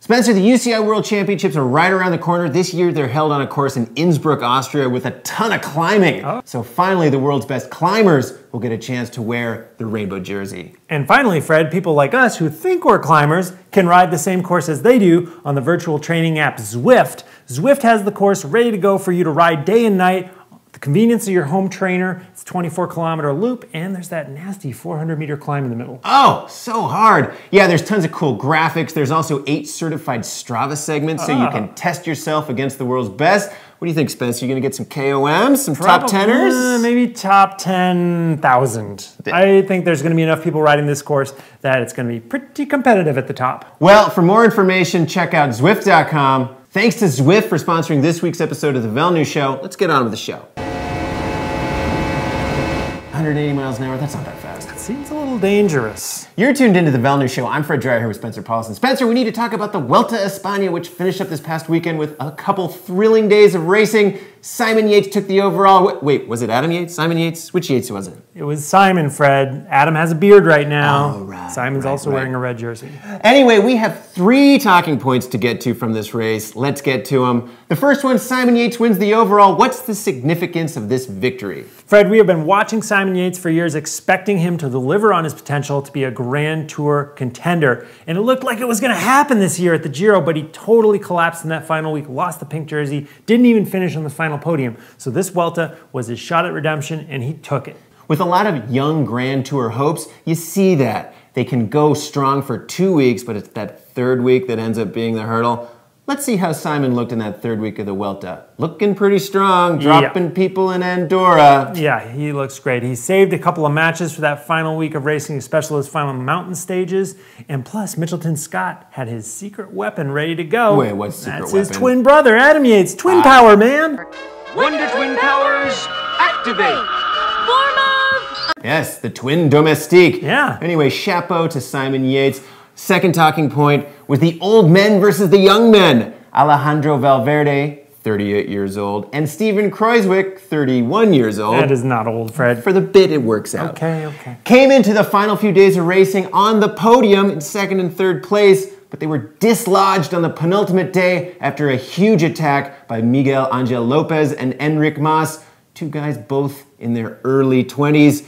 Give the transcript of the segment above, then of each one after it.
Spencer, the UCI World Championships are right around the corner. This year, they're held on a course in Innsbruck, Austria, with a ton of climbing. Oh. So finally, the world's best climbers will get a chance to wear the rainbow jersey. And finally, Fred, people like us who think we're climbers can ride the same course as they do on the virtual training app Zwift. Zwift has the course ready to go for you to ride day and night. The convenience of your home trainer. It's a 24-kilometer loop, and there's that nasty 400-meter climb in the middle. Oh, so hard. Yeah, there's tons of cool graphics. There's also 8 certified Strava segments, so you can test yourself against the world's best. What do you think, Spencer? You gonna get some KOMs, some top teners? Maybe top 10,000. I think there's gonna be enough people riding this course that it's gonna be pretty competitive at the top. Well, for more information, check out Zwift.com. Thanks to Zwift for sponsoring this week's episode of the VeloNews Show. Let's get on with the show. 180 miles an hour, that's not that fast. It seems a little dangerous. You're tuned into the VeloNews Show. I'm Fred Dreyer here with Spencer Paulson. Spencer, we need to talk about the Vuelta a España, which finished up this past weekend with a couple thrilling days of racing. Simon Yates took the overall. Wait, was it Adam Yates? Simon Yates? Which Yates was it? It was Simon, Fred. Adam has a beard right now. Oh, right. Simon's also wearing a red jersey. Anyway, we have 3 talking points to get to from this race. Let's get to them. The first one, Simon Yates wins the overall. What's the significance of this victory? Fred, we have been watching Simon Yates for years, expecting him to deliver on his potential to be a Grand Tour contender. And it looked like it was going to happen this year at the Giro, but he totally collapsed in that final week, lost the pink jersey, didn't even finish on the final podium. So this Vuelta was his shot at redemption, and he took it. With a lot of young Grand Tour hopes, you see that. They can go strong for 2 weeks, but it's that 3rd week that ends up being the hurdle. Let's see how Simon looked in that 3rd week of the Vuelta. Looking pretty strong, dropping people in Andorra. Yeah, he looks great. He saved a couple of matches for that final week of racing, especially his final mountain stages. And plus, Mitchelton Scott had his secret weapon ready to go. Wait, what's secret weapon? That's his twin brother, Adam Yates. Twin power, man. Wonder Twin Powers, activate! Form of... Yes, the twin domestique. Yeah. Anyway, chapeau to Simon Yates. Second talking point was the old men versus the young men. Alejandro Valverde, 38 years old, and Steven Kruijswijk, 31 years old. That is not old, Fred. For the bit, it works out. Okay. Came into the final few days of racing on the podium in 2nd and 3rd place, but they were dislodged on the penultimate day after a huge attack by Miguel Angel Lopez and Enric Mas, 2 guys both in their early 20s.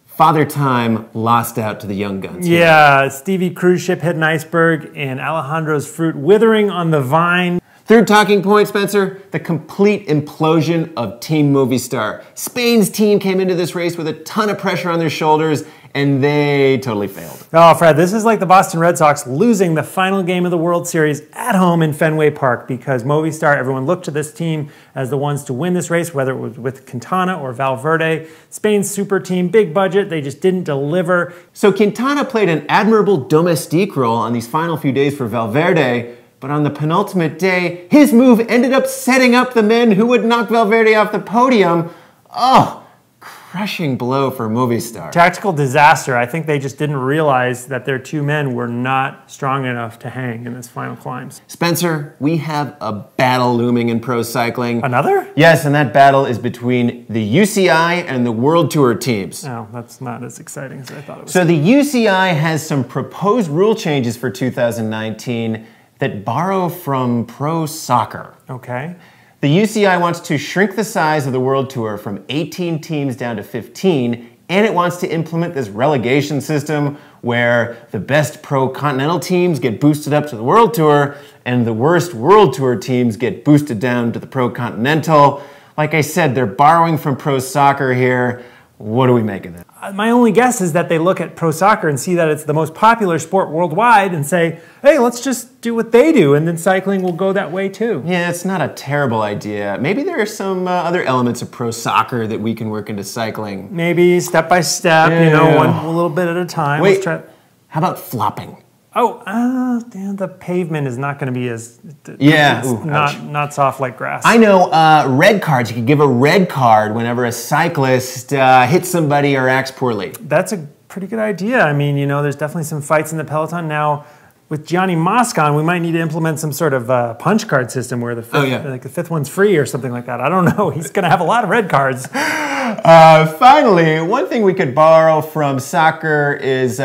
Father Time lost out to the young guns. Yeah, Stevie cruise ship hit an iceberg and Alejandro's fruit withering on the vine. Third talking point, Spencer, the complete implosion of Team Movistar. Spain's team came into this race with a ton of pressure on their shoulders, and they totally failed. Oh, Fred, this is like the Boston Red Sox losing the final game of the World Series at home in Fenway Park because Movistar, everyone looked to this team as the ones to win this race, whether it was with Quintana or Valverde. Spain's super team, big budget, they just didn't deliver. So Quintana played an admirable domestique role on these final few days for Valverde, but on the penultimate day, his move ended up setting up the men who would knock Valverde off the podium. Oh, crushing blow for Movistar. Tactical disaster. I think they just didn't realize that their 2 men were not strong enough to hang in this final climbs. Spencer, we have a battle looming in pro cycling. Another? Yes, and that battle is between the UCI and the World Tour teams. No, that's not as exciting as I thought it was. So the UCI has some proposed rule changes for 2019 that borrow from pro soccer. Okay. The UCI wants to shrink the size of the World Tour from 18 teams down to 15, and it wants to implement this relegation system where the best pro continental teams get boosted up to the World Tour and the worst World Tour teams get boosted down to the pro continental. Like I said, they're borrowing from pro soccer here. What do we make of it? My only guess is that they look at pro soccer and see that it's the most popular sport worldwide and say, hey, let's just do what they do, and then cycling will go that way too. Yeah, it's not a terrible idea. Maybe there are some other elements of pro soccer that we can work into cycling. Maybe step by step, you know, one little bit at a time. Wait, Let's try. How about flopping? Oh, damn, the pavement is not going to be as not soft like grass. I know red cards. You could give a red card whenever a cyclist hits somebody or acts poorly. That's a pretty good idea. I mean, you know, there's definitely some fights in the peloton now. With Gianni Moscon, we might need to implement some sort of punch card system where the fifth one's free or something like that. I don't know. He's going to have a lot of red cards. Finally, one thing we could borrow from soccer is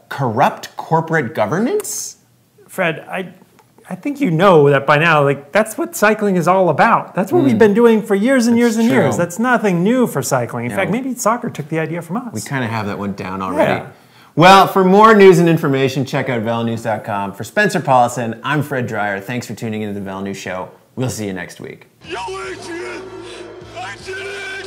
corrupt corporate governance. Fred, I I think you know that by now, like that's what cycling is all about. That's what we've been doing for years and years and true. years. That's nothing new for cycling. In fact, maybe soccer took the idea from us. We kind of have that one down already. Yeah. Well, for more news and information, check out VeloNews.com. For Spencer Paulson, I'm Fred Dreyer. Thanks for tuning into the VeloNews Show. We'll see you next week. Yo, Adrian! I did it!